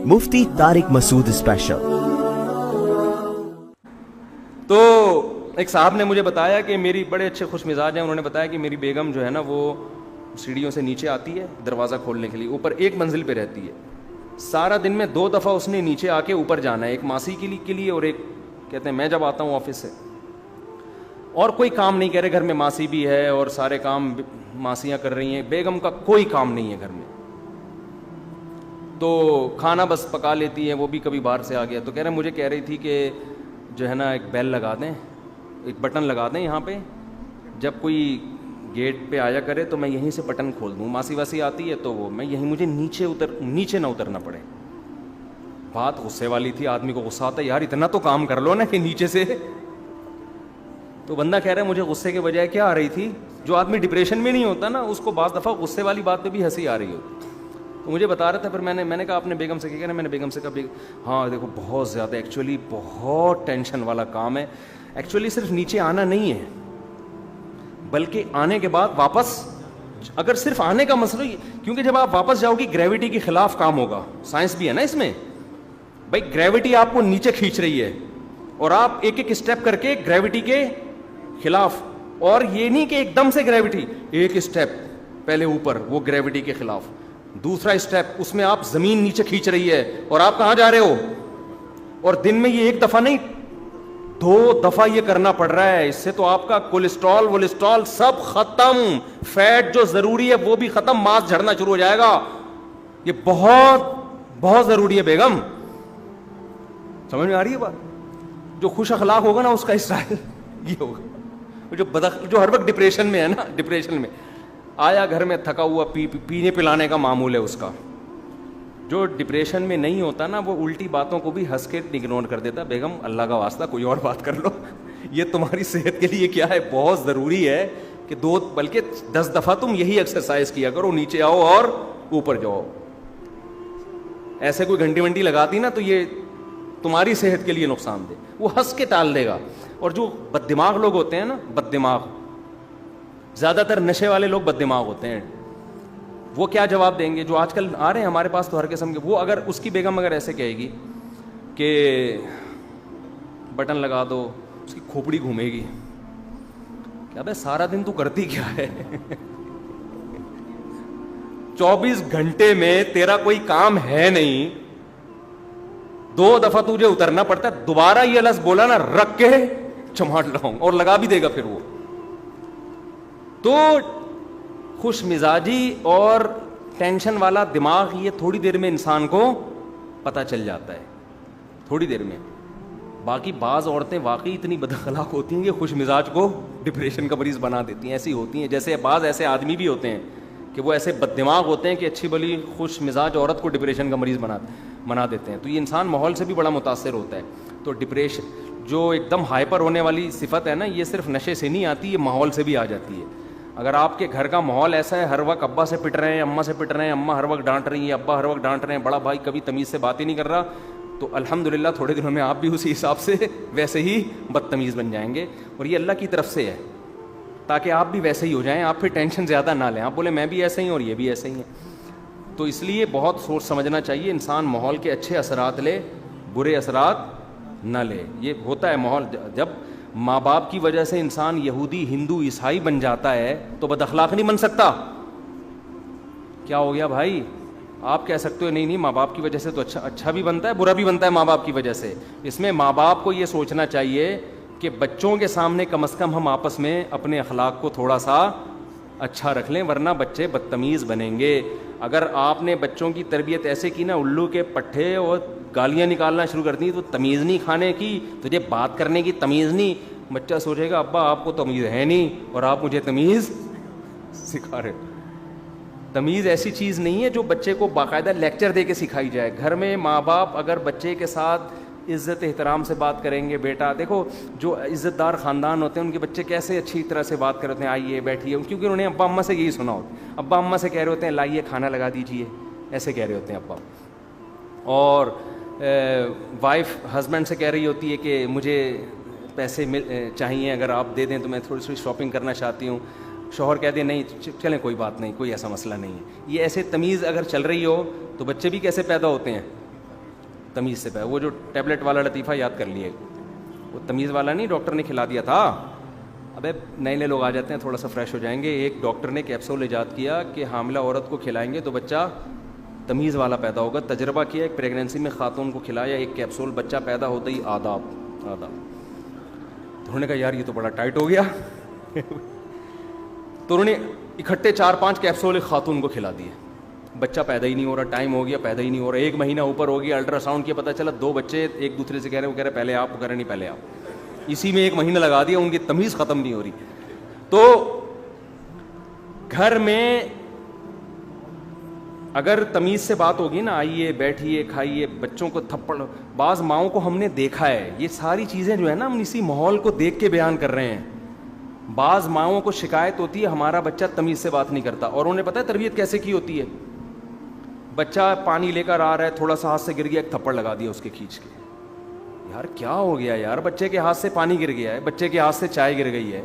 مفتی طارق مسعود special. تو ایک صاحب نے مجھے بتایا کہ میری بڑے اچھے خوش مزاج ہیں، انہوں نے بتایا کہ میری بیگم جو ہے نا وہ سیڑھیوں سے نیچے آتی ہے دروازہ کھولنے کے لیے، اوپر ایک منزل پہ رہتی ہے، سارا دن میں 2 دفعہ اس نے نیچے آ کے اوپر جانا ہے، ایک ماسی کے لیے اور ایک کہتے ہیں میں جب آتا ہوں آفس سے، اور کوئی کام نہیں، کہہ رہے گھر میں ماسی بھی ہے اور سارے کام ماسیاں کر رہی ہیں، بیگم کا کوئی کام نہیں ہے گھر میں، تو کھانا بس پکا لیتی ہے، وہ بھی کبھی باہر سے آ گیا، تو مجھے کہہ رہی تھی کہ جو ہے نا ایک بیل لگا دیں، ایک بٹن لگا دیں یہاں پہ، جب کوئی گیٹ پہ آیا کرے تو میں یہیں سے بٹن کھول دوں، ماسی واسی آتی ہے تو وہ میں یہیں، مجھے نیچے نہ اترنا پڑے۔ بات غصے والی تھی، آدمی کو غصہ آتا ہے یار اتنا تو کام کر لو نا کہ نیچے سے، تو بندہ کہہ رہا ہے مجھے غصے کے بجائے کیا آ رہی تھی، جو آدمی ڈپریشن میں نہیں ہوتا نا اس کو بعض دفعہ غصے والی بات پہ بھی ہنسی آ رہی ہوتی، تو مجھے بتا رہا تھا، پھر میں نے کہا اپنے بیگم سے کیا کہنا، میں نے بیگم سے کہا ہاں دیکھو بہت زیادہ ایکچولی بہت ٹینشن والا کام ہے، ایکچولی صرف نیچے آنا نہیں ہے بلکہ آنے کے بعد واپس، اگر صرف آنے کا مسئلہ، کیونکہ جب آپ واپس جاؤ گی گریوٹی کے خلاف کام ہوگا، سائنس بھی ہے نا اس میں بھائی، گریوٹی آپ کو نیچے کھینچ رہی ہے اور آپ ایک ایک اسٹیپ کر کے گریوٹی کے خلاف، اور یہ نہیں کہ ایک دم سے گریوٹی، ایک اسٹیپ پہلے اوپر وہ گریوٹی کے خلاف، دوسرا اسٹیپ اس میں آپ زمین نیچے کھینچ رہی ہے اور آپ کہاں جا رہے ہو، اور دن میں یہ 1 دفعہ نہیں 2 دفعہ یہ کرنا پڑ رہا ہے، اس سے تو آپ کا کولیسٹرول سب ختم، فیٹ جو ضروری ہے وہ بھی ختم، ماس جھڑنا شروع ہو جائے گا، یہ بہت بہت ضروری ہے بیگم، سمجھ میں آ رہی ہے بات؟ جو خوش اخلاق ہوگا نا اس کا اسٹائل یہ ہوگا، جو ہر وقت ڈپریشن میں ہے نا، ڈپریشن میں آیا گھر میں تھکا ہوا، پینے پلانے کا معمول ہے اس کا، جو ڈپریشن میں نہیں ہوتا نا وہ الٹی باتوں کو بھی ہنس کے اگنور کر دیتا، بیگم اللہ کا واسطہ کوئی اور بات کر لو، یہ تمہاری صحت کے لیے کیا ہے بہت ضروری ہے کہ 2 بلکہ 10 دفعہ تم یہی ایکسرسائز کیا کرو، نیچے آؤ اور اوپر جاؤ، ایسے کوئی گھنٹی ونٹی لگاتی نا تو یہ تمہاری صحت کے لیے نقصان دہ، وہ ہنس کے ٹال دے گا۔ اور جو بد دماغ لوگ ہوتے ہیں نا، بد دماغ، زیادہ تر نشے والے لوگ بد دماغ ہوتے ہیں، وہ کیا جواب دیں گے، جو آج کل آ رہے ہیں ہمارے پاس تو ہر قسم کے، وہ اگر اس کی بیگم اگر ایسے کہے گی کہ بٹن لگا دو، اس کی کھوپڑی گھومے گی، کیا بھائی سارا دن تو کرتی کیا ہے 24 گھنٹے میں تیرا کوئی کام ہے نہیں، 2 دفعہ تجھے اترنا پڑتا ہے، دوبارہ یہ لفظ بولا نا رکھ کے چماٹ لاؤں، اور لگا بھی دے گا پھر وہ، تو خوش مزاجی اور ٹینشن والا دماغ یہ تھوڑی دیر میں انسان کو پتہ چل جاتا ہے، تھوڑی دیر میں۔ باقی بعض عورتیں واقعی اتنی بد اخلاق ہوتی ہیں کہ خوش مزاج کو ڈپریشن کا مریض بنا دیتی ہیں، ایسی ہوتی ہیں، جیسے بعض ایسے آدمی بھی ہوتے ہیں کہ وہ ایسے بد دماغ ہوتے ہیں کہ اچھی بلی خوش مزاج عورت کو ڈپریشن کا مریض بنا دیتے ہیں، تو یہ انسان ماحول سے بھی بڑا متاثر ہوتا ہے۔ تو ڈپریشن جو ایک دم ہائپر ہونے والی صفت ہے نا، یہ صرف نشے سے نہیں آتی، یہ ماحول سے بھی آ جاتی ہے۔ اگر آپ کے گھر کا ماحول ایسا ہے، ہر وقت ابا سے پٹ رہے ہیں، اماں سے پٹ رہے ہیں، اماں ہر وقت ڈانٹ رہی ہیں، ابا ہر وقت ڈانٹ رہے ہیں، بڑا بھائی کبھی تمیز سے بات ہی نہیں کر رہا، تو الحمدللہ تھوڑے دنوں میں آپ بھی اسی حساب سے ویسے ہی بدتمیز بن جائیں گے، اور یہ اللہ کی طرف سے ہے تاکہ آپ بھی ویسے ہی ہو جائیں، آپ پھر ٹینشن زیادہ نہ لیں، آپ بولے میں بھی ایسے ہی اور یہ بھی ایسے ہی ہیں۔ تو اس لیے بہت سوچ سمجھنا چاہیے، انسان ماحول کے اچھے اثرات لے، برے اثرات نہ لے۔ یہ ہوتا ہے ماحول، جب ماں باپ کی وجہ سے انسان یہودی، ہندو، عیسائی بن جاتا ہے تو بد اخلاق نہیں بن سکتا۔ کیا ہو گیا بھائی؟ آپ کہہ سکتے ہو نہیں ماں باپ کی وجہ سے تو اچھا بھی بنتا ہے، برا بھی بنتا ہے ماں باپ کی وجہ سے۔ اس میں ماں باپ کو یہ سوچنا چاہیے کہ بچوں کے سامنے کم از کم ہم آپس میں اپنے اخلاق کو تھوڑا سا اچھا رکھ لیں، ورنہ بچے بدتمیز بنیں گے۔ اگر آپ نے بچوں کی تربیت ایسے کی نا، الو کے پٹھے اور گالیاں نکالنا شروع کر دی، تو تمیز نہیں کھانے کی، تجھے بات کرنے کی تمیز نہیں، بچہ سوچے گا ابا آپ کو تمیز ہے نہیں اور آپ مجھے تمیز سکھا رہے۔ تمیز ایسی چیز نہیں ہے جو بچے کو باقاعدہ لیکچر دے کے سکھائی جائے۔ گھر میں ماں باپ اگر بچے کے ساتھ عزت احترام سے بات کریں گے، بیٹا دیکھو جو عزت دار خاندان ہوتے ہیں ان کے بچے کیسے اچھی طرح سے بات کرتے ہیں، آئیے بیٹھیے، کیونکہ انہوں نے ابا اماں سے یہی سنا ہوتا ہے، ابا اماں سے کہہ رہے ہوتے ہیں لائیے کھانا لگا دیجیے، ایسے کہہ رہے ہوتے ہیں ابا، اور وائف ہسبینڈ سے کہہ رہی ہوتی ہے کہ مجھے پیسے چاہیے، اگر آپ دے دیں تو میں تھوڑی سی شاپنگ کرنا چاہتی ہوں، شوہر کہہ دیں نہیں چلیں کوئی بات نہیں، کوئی ایسا مسئلہ نہیں ہے۔ یہ ایسے تمیز اگر چل رہی ہو تو بچے بھی کیسے پیدا ہوتے ہیں، تمیز سے پیدا. وہ جو ٹیبلٹ والا لطیفہ یاد کر لیے, وہ تمیز والا نہیں, ڈاکٹر نے کھلا دیا تھا. ابے نئے لوگ آ جاتے ہیں, تھوڑا سا فریش ہو جائیں گے. ایک ڈاکٹر نے کیپسول ایجاد کیا کہ حاملہ عورت کو کھلائیں گے تو بچہ تمیز والا پیدا ہوگا. تجربہ کیا, ایک پریگنینسی میں خاتون کو کھلایا ایک کیپسول, بچہ پیدا ہوتا ہی آداب. تو انہوں نے کہا یار یہ تو بڑا ٹائٹ ہو گیا. تو انہوں نے اکٹھے 4-5 کیپسول ایک خاتون کو کھلا دیے. بچہ پیدا ہی نہیں ہو رہا, ٹائم ہو گیا, پیدا ہی نہیں ہو رہا. 1 مہینہ اوپر ہو گیا, الٹرا ساؤنڈ کیا, پتہ چلا 2 بچے ایک دوسرے سے کہہ رہے ہیں, وہ کہہ رہے پہلے آپ, وہ کہہ رہے نہیں پہلے آپ. اسی میں 1 مہینہ لگا دیا, ان کی تمیز ختم نہیں ہو رہی. تو گھر میں اگر تمیز سے بات ہوگی نا, آئیے بیٹھیے کھائیے, بچوں کو تھپڑ, بعض ماؤں کو ہم نے دیکھا ہے, یہ ساری چیزیں جو ہے نا ہم اسی ماحول کو دیکھ کے بیان کر رہے ہیں. بعض ماؤں کو شکایت ہوتی ہے ہمارا بچہ تمیز سے بات نہیں کرتا, اور انہیں پتہ ہے تربیت کیسے کی ہوتی ہے. بچہ پانی لے کر آ رہا ہے, تھوڑا سا ہاتھ سے گر گیا, ایک تھپڑ لگا دیا اس کے کھینچ کے. یار کیا ہو گیا یار, بچے کے ہاتھ سے پانی گر گیا ہے, بچے کے ہاتھ سے چائے گر گئی ہے,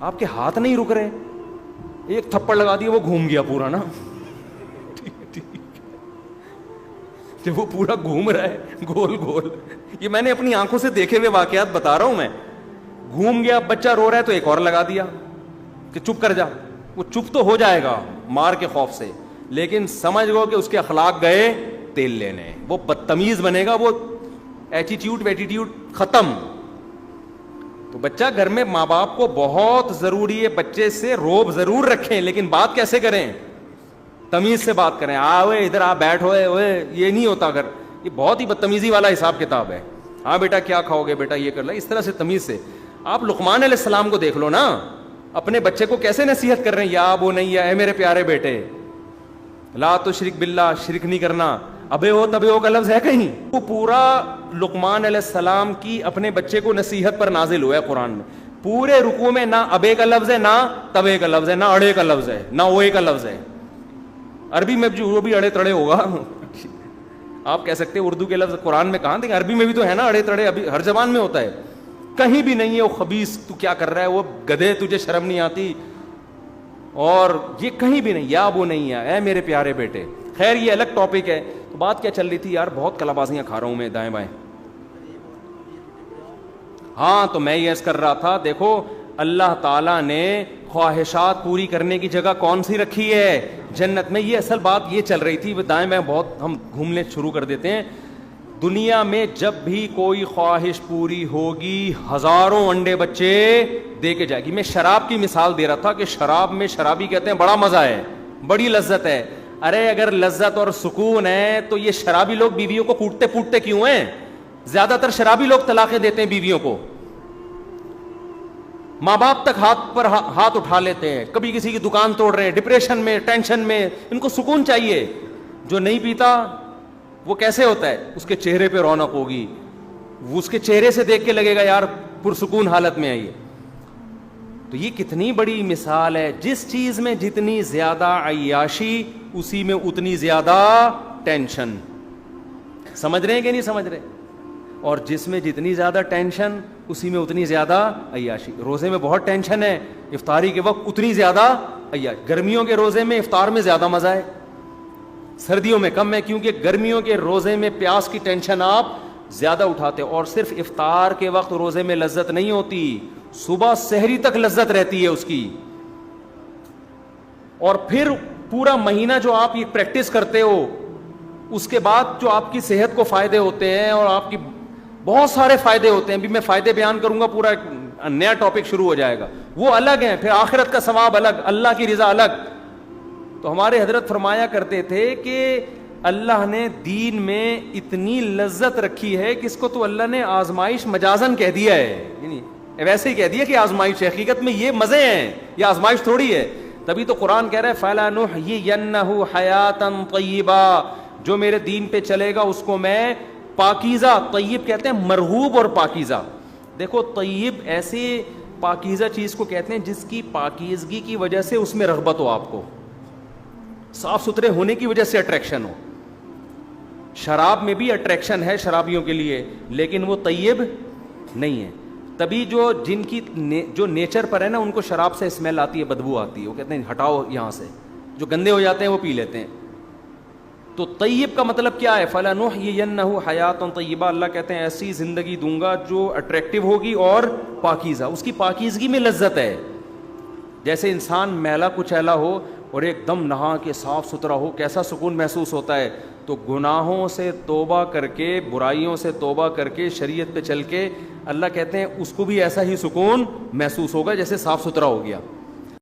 آپ کے ہاتھ نہیں رک رہے, ایک تھپڑ لگا دیا, وہ گھوم گیا پورا نا. جب وہ پورا گھوم رہا ہے گول گول, یہ میں نے اپنی آنکھوں سے دیکھے ہوئے واقعات بتا رہا ہوں میں. گھوم گیا, بچہ رو رہا ہے تو ایک اور لگا دیا کہ چپ کر جا. وہ چپ تو ہو جائے گا مار کے خوف سے, لیکن سمجھ گو کہ اس کے اخلاق گئے تیل لینے, وہ بدتمیز بنے گا, وہ ایٹیٹیوڈ ویٹیٹیوڈ ختم. تو بچہ گھر میں ماں باپ کو بہت ضروری ہے, بچے سے روب ضرور رکھیں, لیکن بات کیسے کریں, تمیز سے بات کریں. اوے ادھر آپ بیٹھو, اوے یہ نہیں ہوتا گھر, یہ بہت ہی بدتمیزی والا حساب کتاب ہے. ہاں بیٹا کیا کھاؤ گے, بیٹا یہ کر لیں, اس طرح سے تمیز سے. آپ لقمان علیہ السلام کو دیکھ لو نا, اپنے بچے کو کیسے نصیحت کر رہے ہیں, یا ابو نہیں, اے میرے پیارے بیٹے, لا تشرک باللہ, شرک نہیں کرنا. ابے ہو تبے ہو کا لفظ ہے کہیں؟ وہ پورا لقمان علیہ السلام کی اپنے بچے کو نصیحت پر نازل ہوا ہے قرآن میں. پورے رکوع میں نہ ابے کا لفظ ہے, نہ تبے کا لفظ ہے, نہ اڑے کا لفظ ہے, نہ اوے کا لفظ ہے. عربی میں جو بھی اڑے تڑے ہوگا آپ کہہ سکتے ہیں, اردو کے لفظ قرآن میں کہاں تھے, عربی میں بھی تو ہے نا اڑے تڑے, ابھی ہر زبان میں ہوتا ہے. کہیں بھی نہیں ہے وہ خبیث تو کیا کر رہا ہے, وہ گدھے تجھے شرم نہیں آتی, اور یہ کہیں بھی نہیں. یا وہ نہیں ہے, اے میرے پیارے بیٹے. خیر یہ الگ ٹاپک ہے. تو بات کیا چل رہی تھی یار, بہت کلا بازیاں کھا رہا ہوں میں دائیں بائیں. ہاں تو میں یہ عرض کر رہا تھا, دیکھو اللہ تعالیٰ نے خواہشات پوری کرنے کی جگہ کون سی رکھی ہے, جنت میں. یہ اصل بات یہ چل رہی تھی, دائیں بائیں بہت ہم گھومنے شروع کر دیتے ہیں. دنیا میں جب بھی کوئی خواہش پوری ہوگی, ہزاروں انڈے بچے دے کے جائے گی. میں شراب کی مثال دے رہا تھا کہ شراب میں شرابی کہتے ہیں بڑا مزہ ہے, بڑی لذت ہے. ارے اگر لذت اور سکون ہے تو یہ شرابی لوگ بیویوں کو کوٹتے پوٹتے کیوں ہیں؟ زیادہ تر شرابی لوگ طلاقیں دیتے ہیں بیویوں کو, ماں باپ تک ہاتھ اٹھا لیتے ہیں, کبھی کسی کی دکان توڑ رہے ہیں, ڈپریشن میں, ٹینشن میں. ان کو سکون چاہیے. جو نہیں پیتا وہ کیسے ہوتا ہے, اس کے چہرے پہ رونق ہوگی, وہ اس کے چہرے سے دیکھ کے لگے گا یار پرسکون حالت میں آئیے. تو یہ کتنی بڑی مثال ہے, جس چیز میں جتنی زیادہ عیاشی اسی میں اتنی زیادہ ٹینشن. سمجھ رہے ہیں کہ نہیں سمجھ رہے؟ اور جس میں جتنی زیادہ ٹینشن اسی میں اتنی زیادہ عیاشی. روزے میں بہت ٹینشن ہے, افطاری کے وقت اتنی زیادہ عیاشی. گرمیوں کے روزے میں افطار میں زیادہ مزہ ہے, سردیوں میں کم ہے, کیونکہ گرمیوں کے روزے میں پیاس کی ٹینشن آپ زیادہ اٹھاتے. اور صرف افطار کے وقت روزے میں لذت نہیں ہوتی, صبح سحری تک لذت رہتی ہے اس کی. اور پھر پورا مہینہ جو آپ یہ پریکٹس کرتے ہو, اس کے بعد جو آپ کی صحت کو فائدے ہوتے ہیں, اور آپ کی بہت سارے فائدے ہوتے ہیں. بھی میں فائدے بیان کروں گا, پورا ایک نیا ٹاپک شروع ہو جائے گا, وہ الگ ہیں. پھر آخرت کا ثواب الگ, اللہ کی رضا الگ. تو ہمارے حضرت فرمایا کرتے تھے کہ اللہ نے دین میں اتنی لذت رکھی ہے کہ اس کو تو اللہ نے آزمائش مجازن کہہ دیا ہے, یعنی ویسے ہی کہہ دیا کہ آزمائش. حقیقت میں یہ مزے ہیں, یہ آزمائش تھوڑی ہے. تبھی تو قرآن کہہ رہا ہے فَلَنُحْيِيَنَّهُ حَيَاةً طَيِّبًا, جو میرے دین پہ چلے گا اس کو میں پاکیزہ, طیب کہتے ہیں مرغوب اور پاکیزہ. دیکھو طیب ایسی پاکیزہ چیز کو کہتے ہیں جس کی پاکیزگی کی وجہ سے اس میں رغبت ہو, آپ کو صاف ستھرے ہونے کی وجہ سے اٹریکشن ہو. شراب میں بھی اٹریکشن ہے شرابیوں کے لیے, لیکن وہ طیب نہیں ہے. تبھی جو جن کی جو نیچر پر ہے نا, ان کو شراب سے اسمیل آتی ہے, بدبو آتی ہے, وہ کہتے ہیں ہٹاؤ یہاں سے. جو گندے ہو جاتے ہیں وہ پی لیتے ہیں. تو طیب کا مطلب کیا ہے؟ فَلَنُحْيِيَنَّهُ حَيَاةً طَيِّبَةً، اللہ کہتے ہیں ایسی زندگی دوں گا جو اٹریکٹیو ہوگی اور پاکیزہ، اس کی پاکیزگی میں لذت ہے. جیسے انسان میلا کچیلا ہو اور ایک دم نہا کے صاف ستھرا ہو، کیسا سکون محسوس ہوتا ہے. تو گناہوں سے توبہ کر کے، برائیوں سے توبہ کر کے، شریعت پہ چل کے، اللہ کہتے ہیں اس کو بھی ایسا ہی سکون محسوس ہوگا جیسے صاف ستھرا ہو گیا.